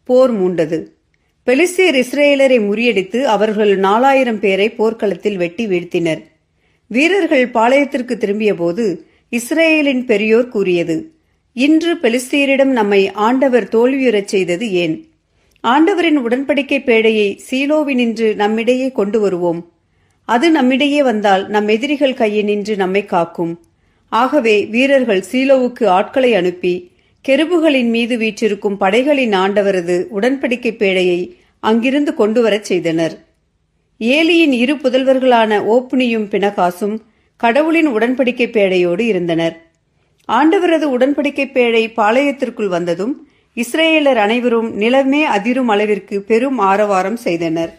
போர் மூண்டது. பெலிஸ்தியர் இஸ்ரேலரை முறியடித்து அவர்கள் 4000 பேரை போர்க்களத்தில் வெட்டி வீழ்த்தினர். வீரர்கள் பாளையத்திற்கு திரும்பியபோது இஸ்ரேலின் பெரியோர் கூறியது, இன்று பெலிஸ்தியரிடம் நம்மை ஆண்டவர் தோல்வியுறச் செய்தது ஏன்? ஆண்டவரின் உடன்படிக்கை பேழையை சீலோவினின்று நம்மிடையே கொண்டு வருவோம். அது நம்மிடையே வந்தால் நம் எதிரிகள் கையினின்று நம்மை காக்கும். ஆகவே வீரர்கள் சீலோவுக்கு ஆட்களை அனுப்பி கெருபுகளின் மீது வீற்றிருக்கும் படைகளின் ஆண்டவரது உடன்படிக்கை பேழையை அங்கிருந்து கொண்டு வரச் செய்தனர். ஏலியின் 2 புதல்வர்களான ஓப்னியும் பினகாசும் கடவுளின் உடன்படிக்கை பேழையோடு இருந்தனர். ஆண்டவரது உடன்படிக்கை பேழை பாளையத்திற்குள் வந்ததும் இஸ்ரேலர் அனைவரும் நிலமே அதிரும் அளவிற்கு பெரும் ஆரவாரம் செய்தனர்.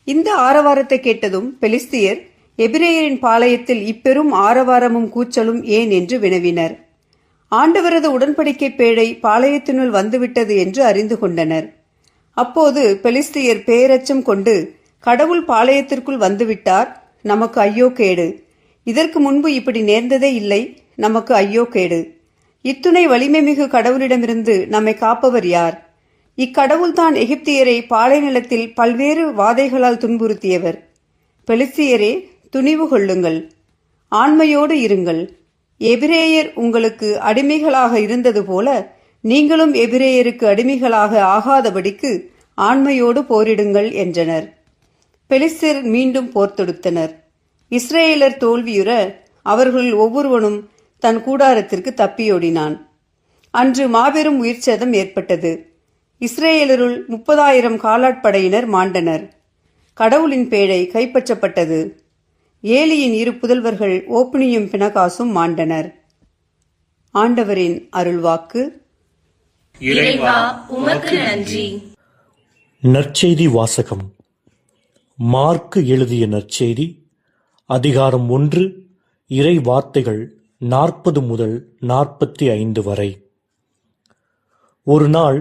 இந்த ஆரவாரத்தை கேட்டதும் பெலிஸ்தியர் எபிரேயரின் பாளையத்தில் இப்பெரும் ஆரவாரமும் கூச்சலும் ஏன் என்று வினவினர். ஆண்டவரது உடன்படிக்கை பேழை பாளையத்தினுள் வந்துவிட்டது என்று அறிந்து கொண்டனர். அப்போது பெலிஸ்தியர் பேரச்சம் கொண்டு, கடவுள் பாளையத்திற்குள் வந்துவிட்டார், நமக்கு ஐயோ கேடு. இதற்கு முன்பு இப்படி நேர்ந்ததே இல்லை, நமக்கு ஐயோ கேடு. இத்துணை வலிமை மிகு கடவுளிடமிருந்து நம்மை காப்பவர் யார்? இக்கடவுள்தான் எகிப்தியரை பாலை நிலத்தில் பல்வேறு வாதைகளால் துன்புறுத்தியவர். பெலிஸ்தியரே, துணிவு கொள்ளுங்கள், ஆண்மையோடு இருங்கள். எபிரேயர் உங்களுக்கு அடிமைகளாக இருந்தது போல நீங்களும் எபிரேயருக்கு அடிமைகளாக ஆகாதபடிக்கு ஆண்மையோடு போரிடுங்கள் என்றனர். பெலிஸ்தர் மீண்டும் போர் தொடுத்தனர். இஸ்ரேலர் தோல்வியுற அவர்களில் ஒவ்வொருவனும் தன் கூடாரத்திற்கு தப்பியோடினான். அன்று மாபெரும் உயிர்ச்சேதம் ஏற்பட்டது. இஸ்ரேலருள் 30,000 காலாட்படையினர் மாண்டனர். கடவுளின் பேழை கைப்பற்றப்பட்டது. ஏலியின் 2 புதல்வர்கள் ஓப்னியும் பினகாசும் மாண்டனர். ஆண்டவரின் அருள்வாக்கு. இறைவா, உமக்கு நன்றி. நற்செய்தி வாசகம். மார்க்கு எழுதிய நற்செய்தி அதிகாரம் 1, இறை வார்த்தைகள் 40 முதல் 45 வரை. ஒரு நாள்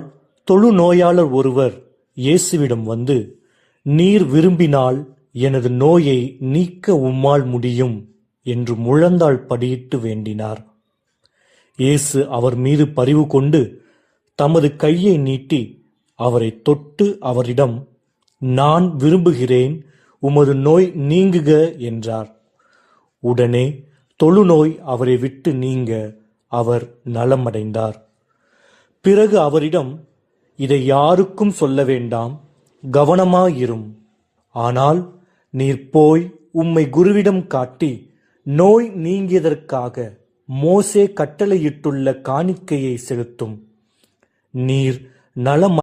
தொழுநோயாளர் ஒருவர் இயேசுவிடம் வந்து, நீர் விரும்பினால் எனது நோயை நீக்க உம்மால் முடியும் என்று முழந்தாள் படியிட்டு வேண்டினார். இயேசு அவர் மீது பரிவு கொண்டு தமது கையை நீட்டி அவரை தொட்டு அவரிடம், நான் விரும்புகிறேன், உமது நோய் நீங்குக என்றார். உடனே தொழுநோய் அவரை விட்டு நீங்க அவர் நலமடைந்தார். பிறகு அவரிடம், இதை யாருக்கும் சொல்ல வேண்டாம், கவனமாயிரும். ஆனால் நீர் போய் உம்மை குருவிடம் காட்டி நோய் நீங்கியதற்காக மோசே கட்டளையிட்டுள்ள காணிக்கையை செலுத்தும். நீர் நலம்